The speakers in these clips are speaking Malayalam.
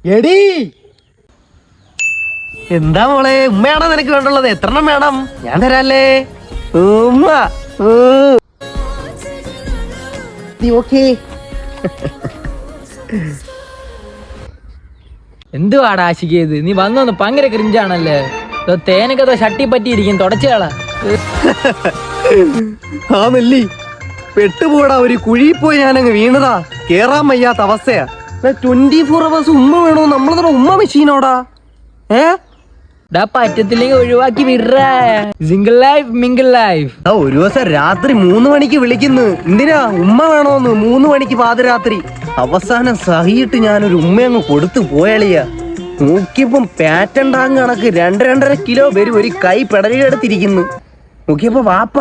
എടി എന്താ മോളെ, ഉമ്മയാണോ നിനക്ക് വേണ്ടുള്ളത്? എത്രണ്ണം വേണം? ഞാൻ തരാല്ലേ. ഉമ്മ ഓക്കേ. എന്തുവാടാ ആശിക്കിയത്? നീ വന്നോന്ന് ഭയങ്കര ക്രിഞ്ചാണല്ലേ. തേനൊക്കെ ഷട്ടി പറ്റിയിരിക്കും, തുടച്ചയാളാ. ആ നെല്ലി പെട്ടുപോടാ, ഒരു കുഴി പോയി ഞാനങ്ങ് വീണതാ. കേറാൻ വയ്യാത്ത അവസ്ഥയാ. 24 hours ഉമ്മ വേണോ? നമ്മളെ ഉമ്മ മെഷീനോടാ. പറ്റത്തില്ലെങ്കിൽ ഒഴിവാക്കി വിടറാ. Single life mingle life. ഒരു ദിവസം രാത്രി 3 മണിക്ക് വിളിക്കുന്നു. എന്തിനാ ഉമ്മ വേണോന്ന്? 3 മണിക്ക് പാതിരാത്രി. അവസാനം സഹിയിട്ട് ഞാനൊരു ഉമ്മയങ്ങ് കൊടുത്തു പോയളിയ. നോക്കിയപ്പം പാറ്റൻ ടാങ്ക് കണക്ക് 2-2.5 കിലോ വരും ഒരു കൈ പെടലിയെടുത്തിരിക്കുന്നു. നോക്കിയപ്പോ വാപ്പ.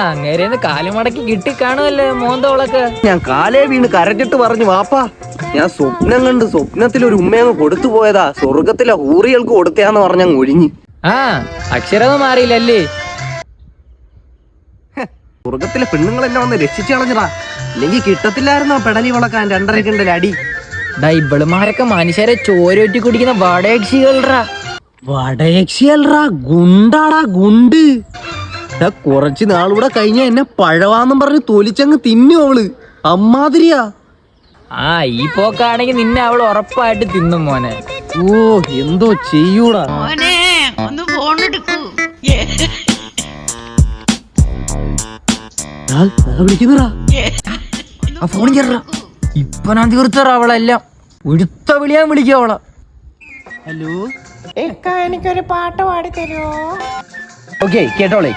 അങ്ങേരേന്ന് കാലുമടക്കി കിട്ടി കാണുമല്ലേ മോന്തോളൊക്കെ. ഞാൻ കാലേ വീണ് കരഞ്ഞിട്ട് പറഞ്ഞു, വാപ്പാ ഞാൻ സ്വപ്നം കണ്ട് സ്വപ്നത്തിൽ ഒരു ഉമ്മയങ്ങ് കൊടുത്തു പോയതാ, സ്വർഗത്തിലെ ഹൂറികൾക്ക് കൊടുത്തയാന്ന് പറഞ്ഞങ്ങ് ഒഴിഞ്ഞ്. അക്ഷരമൊന്നും മാറിയില്ലല്ലേ? സ്വർഗത്തിലെ പെണ്ണുങ്ങൾ എന്നെ വന്ന് രക്ഷിച്ചു കളഞ്ഞടാ. ഇല്ലെങ്കിൽ കിട്ടത്തില്ലായിരുന്നോ പെടലി വളക്കാൻ 2.5 കിണ്ടൽ അടി. ഇവളുമാരൊക്കെ മനുഷ്യരെ ചോരൊറ്റി കുടിക്കുന്ന വടയക്ഷികളാ. വടയക്ഷിയല്ലടാ, ഗുണ്ടാടാ, ഗുണ്ട്. കുറച്ച് നാളൂടെ കഴിഞ്ഞ എന്നെ പഴവാന്നും പറഞ്ഞ് തൊലിച്ചങ്ങ് തിന്നു അവള്. അമ്മാതിരിയാ. ഈ പോക്കാണെങ്കിൽ നിന്നെ അവൾ ഉറപ്പായിട്ട് തിന്നും മോനെ. ഓ എന്തോ ചെയ്യൂടാ. വിളിക്കുന്നടാ, ഫോൺ ചേർറ. ഇപ്പൊ ഞാൻ തീർത്തറ അവളെല്ലാം. ഉടുത്ത വിളിയാൻ വിളിക്കുക അവളെ. ഹലോ, എനിക്കൊരു പാട്ട് പാടിത്തരുമോ? ഓക്കെ കേട്ടോളേ.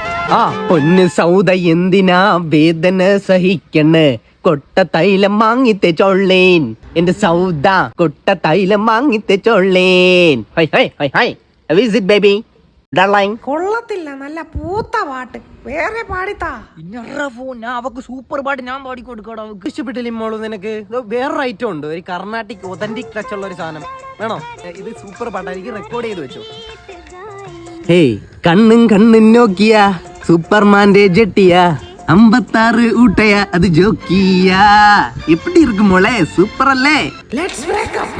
പൊന്ന് സൗദ എന്തിനാ വേദന സഹിക്കണ്? കൊട്ട തൈലം വാങ്ങിത്തെ ചൊള്ളേൻ എന്റെ സൗദ, കൊട്ട തൈലം വാങ്ങിത്തെ ചൊള്ളേൻ. കൊള്ളത്തില്ല, നല്ല പൂത്ത പാട്ട്. വേറെ പാടിത്താ. അവക്ക് സൂപ്പർ പാട്ട് ഞാൻ പാടി കൊടുക്കടോ. ഇഷ്ടപ്പെട്ടില്ലേ മോള്? നിനക്ക് വേറൊരു ഐറ്റം ഉണ്ട്, ഒരു കർണാട്ടിക് ഒതന്റിക് ടച്ച് ഉള്ള ഒരു സാധനം വേണോ? ഇത് സൂപ്പർ പാട്ടാ, എനിക്ക് റെക്കോർഡ് ചെയ്ത് വെച്ചോ. ഹേയ് കണ്ണും കണ്ണും നോക്കിയ സൂപ്പർമാന്റെ ജെട്ടിയ 56 ഊട്ടയ അത് ജോക്കിയ. എപ്പടി இருக்கும் മോളെ? സൂപ്പർ അല്ലേ? Let's break up.